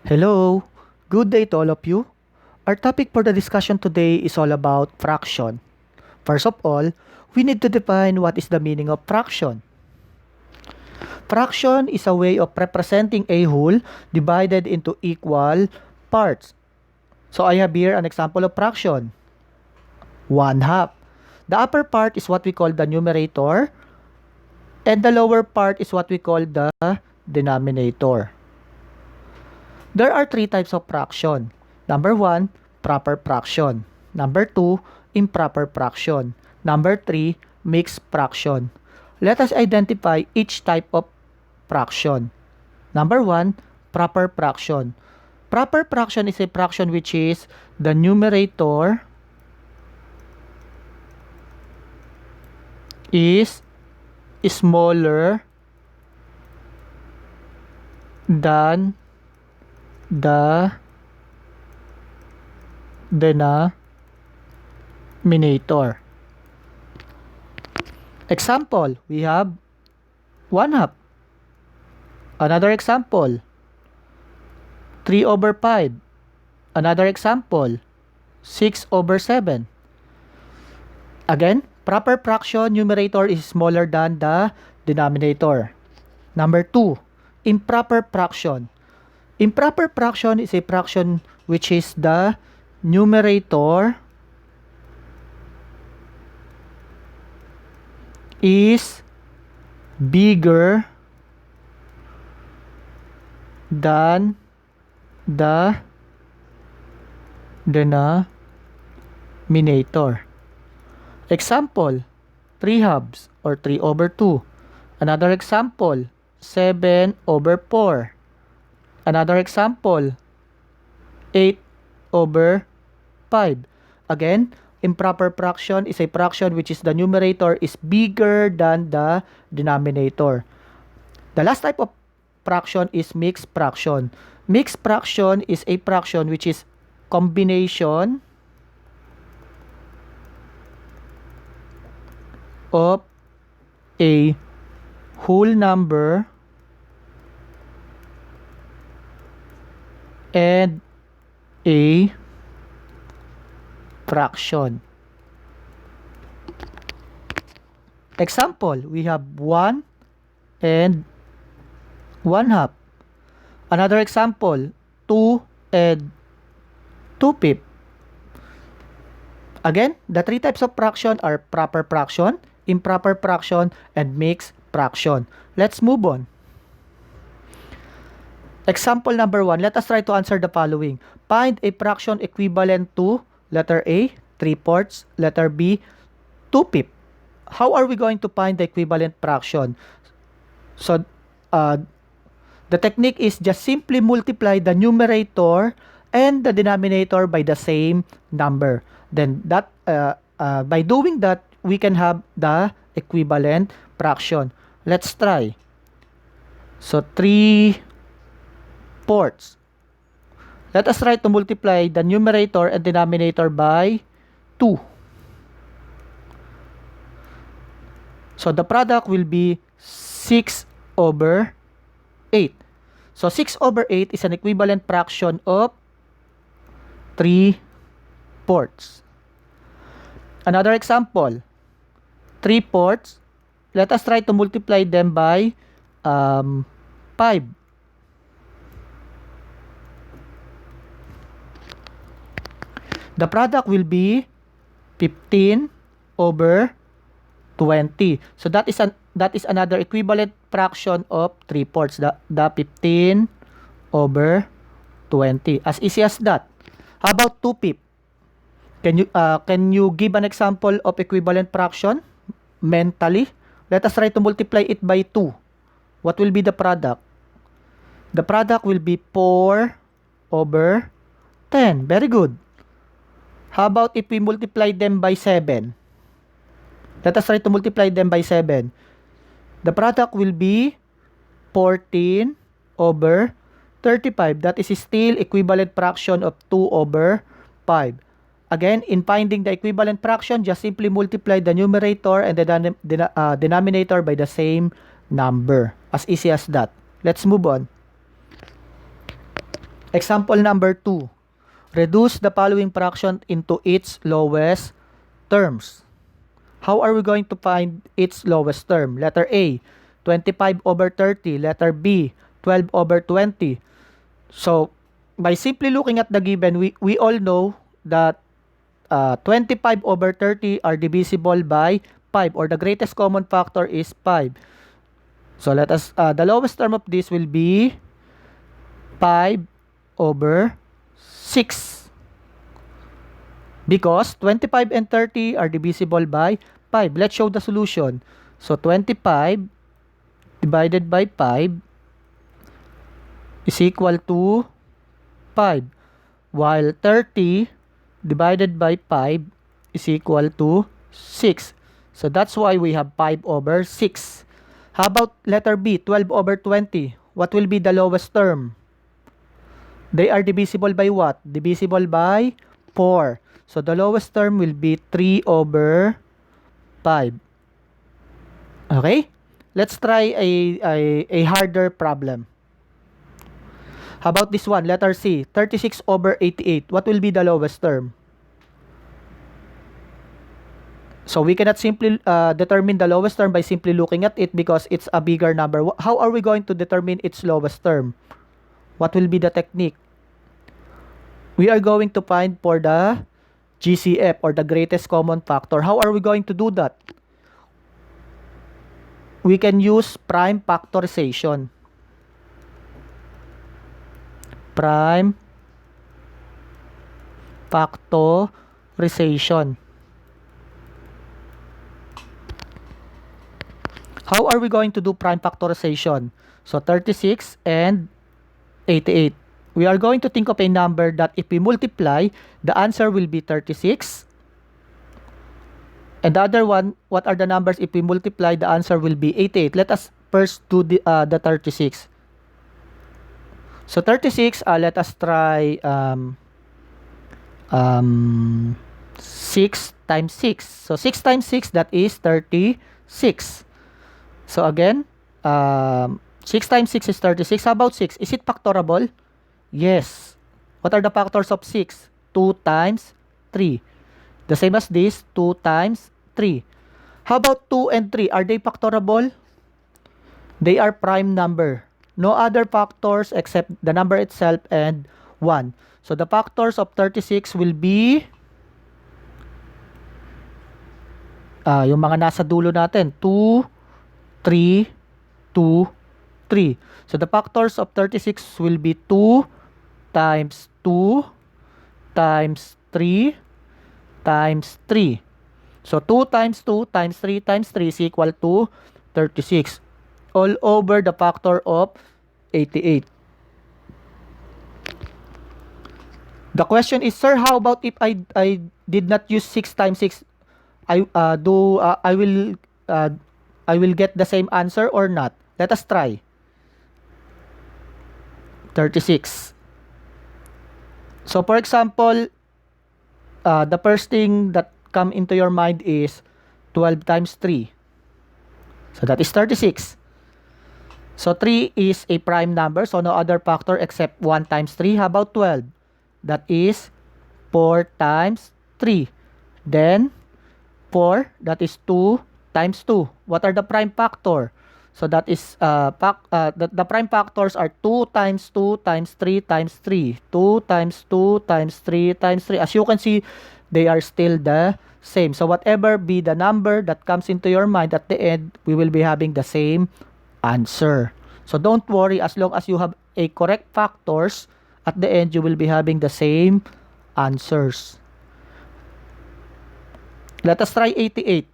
Hello, good day to all of you. Our topic for the discussion today is all about fraction. First of all, we need to define what is the meaning of fraction. Fraction is a way of representing a whole divided into equal parts. So I have here an example of fraction. 1/2. The upper part is what we call the numerator and the lower part is what we call the denominator. There are three types of fraction. Number 1, proper fraction. Number 2, improper fraction. Number 3, mixed fraction. Let us identify each type of fraction. Number 1, proper fraction. Proper fraction is a fraction which is the numerator is smaller than the denominator. Example, we have 1/2. Another example, 3/5. Another example, 6/7. Again, proper fraction numerator is smaller than the denominator. Number 2, improper fraction. Improper fraction is a fraction which is the numerator is bigger than the denominator. Example, 3/2 or 3/2. Another example, 7/4. Another example, 8/5. Again, improper fraction is a fraction which is the numerator is bigger than the denominator. The last type of fraction is mixed fraction. Mixed fraction is a fraction which is combination of a whole number and a fraction. Example, we have 1 and 1/2. Another example, 2 and 2/5. Again, the three types of fraction are proper fraction, improper fraction, and mixed fraction. Let's move on. Example number 1, let us try to answer the following. Find a fraction equivalent to letter A, 3/4, letter B, 2/5. How are we going to find the equivalent fraction? So, the technique is just simply multiply the numerator and the denominator by the same number. Then that by doing that, we can have the equivalent fraction. Let's try. So 3/4. Let us try to multiply the numerator and denominator by 2. So the product will be 6/8. So 6/8 is an equivalent fraction of 3/4. Another example, 3/4. Let us try to multiply them by 5. The product will be 15/20. So that is another equivalent fraction of 3/4. The 15/20. As easy as that. How about 2/5? Can you give an example of equivalent fraction mentally? Let us try to multiply it by 2. What will be the product? The product will be 4/10. Very good. How about if we multiply them by 7? Let us try to multiply them by 7. The product will be 14/35. That is still equivalent fraction of 2/5. Again, in finding the equivalent fraction, just simply multiply the numerator and the denominator by the same number. As easy as that. Let's move on. Example number 2. Reduce the following fraction into its lowest terms. How are we going to find its lowest term? Letter A, 25 over 30. Letter B, 12 over 20. So, by simply looking at the given, we all know that 25 over 30 are divisible by 5, or the greatest common factor is 5. So, let us, the lowest term of this will be 5 over 6. Because 25 and 30 are divisible by 5. Let's show the solution. So, 25 divided by 5 is equal to 5. While 30 divided by 5 is equal to 6. So, that's why we have 5 over 6. How about letter B, 12 over 20? What will be the lowest term? They are divisible by what? Divisible by 4. So, the lowest term will be 3 over 5. Okay? Let's try a harder problem. How about this one? Letter C, 36 over 88. What will be the lowest term? So, we cannot simply determine the lowest term by simply looking at it because it's a bigger number. How are we going to determine its lowest term? What will be the technique? We are going to find for the GCF, or the greatest common factor. How are we going to do that? We can use prime factorization. Prime factorization. How are we going to do prime factorization? So, 36 and 88. We are going to think of a number that if we multiply, the answer will be 36. And the other one, what are the numbers if we multiply, the answer will be 88. Let us first do the 36. So, 36, let us try 6 times 6. So, 6 times 6, that is 36. So, again, 6 times 6 is 36. How about 6? Is it factorable? Yes. What are the factors of 6? 2 times 3. The same as this, 2 times 3. How about 2 and 3? Are they factorable? They are prime number. No other factors except the number itself and 1. So, the factors of 36 will be yung mga nasa dulo natin, 2, 3, 2, 3. So, the factors of 36 will be 2 times 2 times 3 times 3. So, 2 times 2 times 3 times 3 is equal to 36. All over the factor of 88. The question is, sir, how about if I did not use 6 times 6? I will get the same answer or not? Let us try. 36. So, for example, the first thing that come into your mind is 12 times 3. So, that is 36. So, 3 is a prime number. So, no other factor except 1 times 3. How about 12? That is 4 times 3. Then, 4, that is 2 times 2. What are the prime factor? So, that is, the prime factors are 2 times 2 times 3 times 3. 2 times 2 times 3 times 3. As you can see, they are still the same. So, whatever be the number that comes into your mind at the end, we will be having the same answer. So, don't worry, as long as you have a correct factors, at the end, you will be having the same answers. Let us try 88.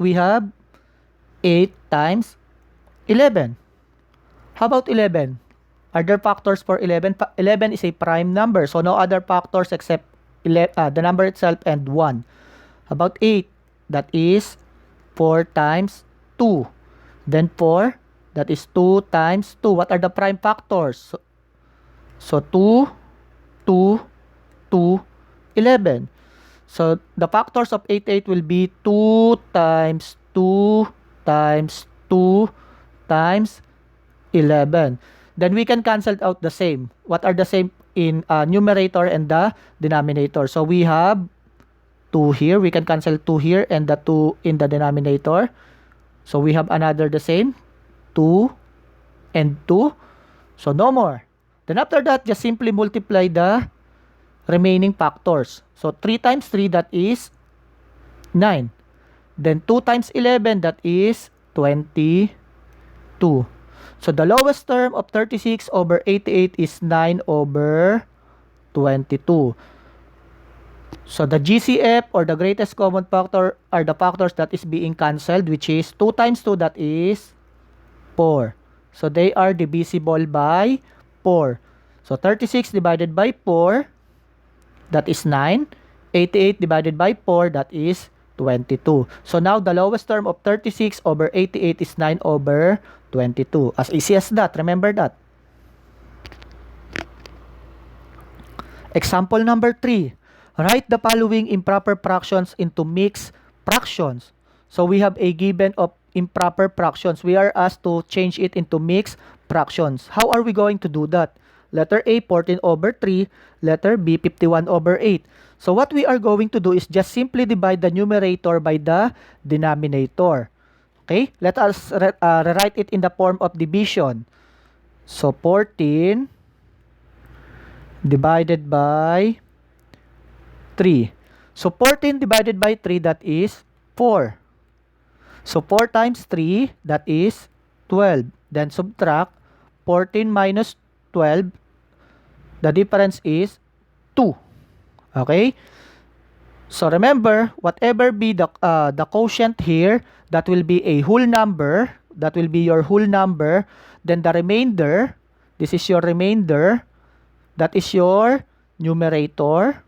We have 8 times 11. How about 11? Are there factors for 11? 11 is a prime number, so no other factors except the number itself and 1. How about 8? That is 4 times 2. Then 4, that is 2 times 2. What are the prime factors? So 2, 2, 2, 11. So the factors of 88 will be 2 times 2 times 2 times 11. Then we can cancel out the same. What are the same in numerator and the denominator? So we have 2 here. We can cancel 2 here and the 2 in the denominator. So we have another the same. 2 and 2. So no more. Then after that, just simply multiply the remaining factors. So 3 times 3, that is 9. Then 2 times 11, that is 22. So the lowest term of 36 over 88 is 9 over 22. So the GCF or the greatest common factor are the factors that is being cancelled, which is 2 times 2, that is 4. So they are divisible by 4. So 36 divided by 4, that is 9. 88 divided by 4, that is 22. So now the lowest term of 36 over 88 is 9 over 22. As easy as that. Remember that. Example number 3. Write the following improper fractions into mixed fractions. So we have a given of improper fractions. We are asked to change it into mixed fractions. How are we going to do that? Letter A, 14 over 3. Letter B, 51 over 8. So what we are going to do is just simply divide the numerator by the denominator. Okay? Let us rewrite it in the form of division. So 14 divided by 3. So 14 divided by 3, that is 4. So 4 times 3, that is 12. Then subtract 14 minus 12. The difference is 2. Okay? So remember, whatever be the quotient here, that will be a whole number. That will be your whole number. Then the remainder, this is your remainder. That is your numerator.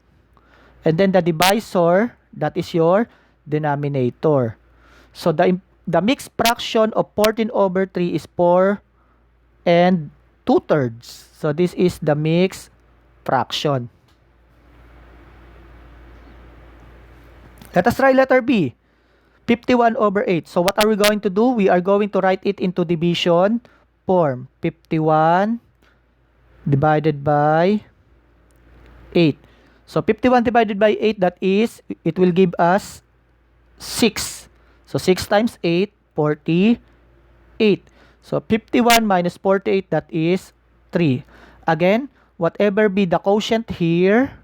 And then the divisor, that is your denominator. So the mixed fraction of 14 over 3 is 4 and 2/3. So this is the mixed fraction. Let us try letter B. 51 over 8. So what are we going to do? We are going to write it into division form. 51 divided by 8. So 51 divided by 8, that is, it will give us 6. So 6 times 8, 48. So 51 minus 48, that is 3. Again, whatever be the quotient here,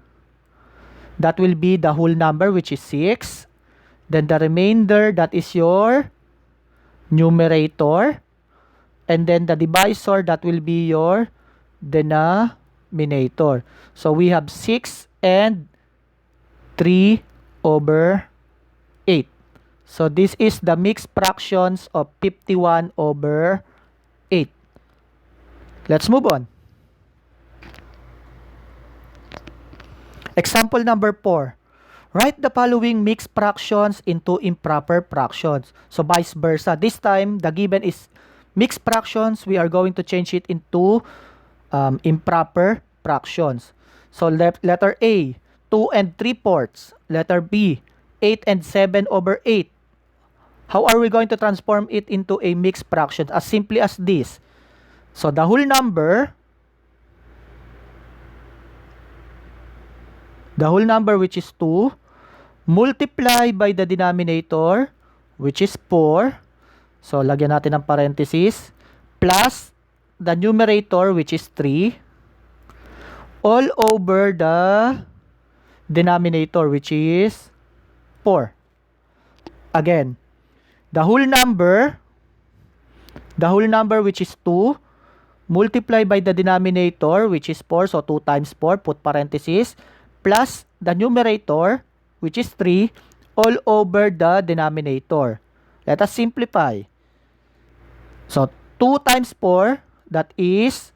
that will be the whole number, which is 6. Then the remainder, that is your numerator. And then the divisor, that will be your denominator. So we have 6 and 3 over 8. So this is the mixed fractions of 51 over 8. Let's move on. Example number 4. Write the following mixed fractions into improper fractions. So vice versa. This time, the given is mixed fractions. We are going to change it into improper fractions. So letter A, 2 and 3/4. Letter B, 8 and 7 over 8. How are we going to transform it into a mixed fraction? As simply as this. So the whole number, which is 2, multiply by the denominator, which is 4. So lagyan natin ng parenthesis, plus the numerator, which is 3, all over the denominator, which is 4. Again, the whole number, which is 2, multiply by the denominator, which is 4. So 2 times 4, put parenthesis, plus the numerator, which is 3, all over the denominator. Let us simplify. So 2 times 4, that is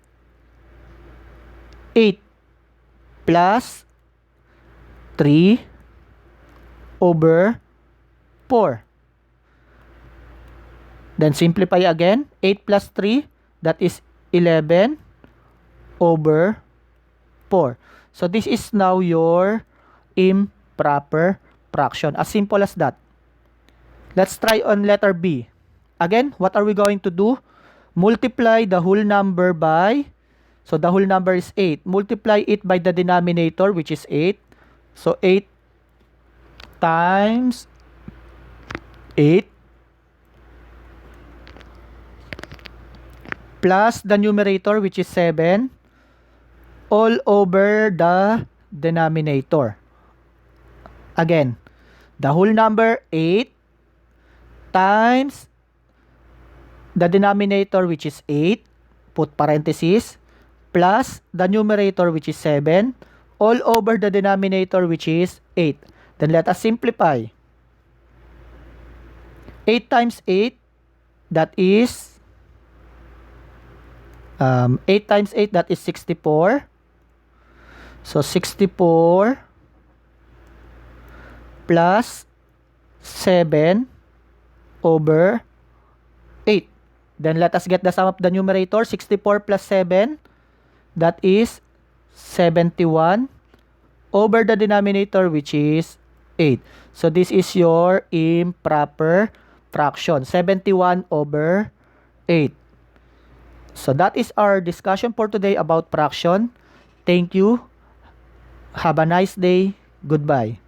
8 plus 3 over 4. Then simplify again. 8 plus 3, that is 11 over 4. So this is now your improper fraction. As simple as that. Let's try on letter B. Again, what are we going to do? Multiply the whole number by, so the whole number is 8. Multiply it by the denominator, which is 8. So 8 times 8 plus the numerator, which is 7, all over the denominator. Again, the whole number 8 times the denominator, which is 8, put parenthesis, plus the numerator, which is 7, all over the denominator, which is 8. Then let us simplify. 8 times 8, that is 8 times 8, that is 64. So 64 plus 7 over 8. Then let us get the sum of the numerator. 64 plus 7, that is 71 over the denominator, which is 8. So this is your improper fraction, 71 over 8. So that is our discussion for today about fraction. Thank you. Have a nice day. Goodbye.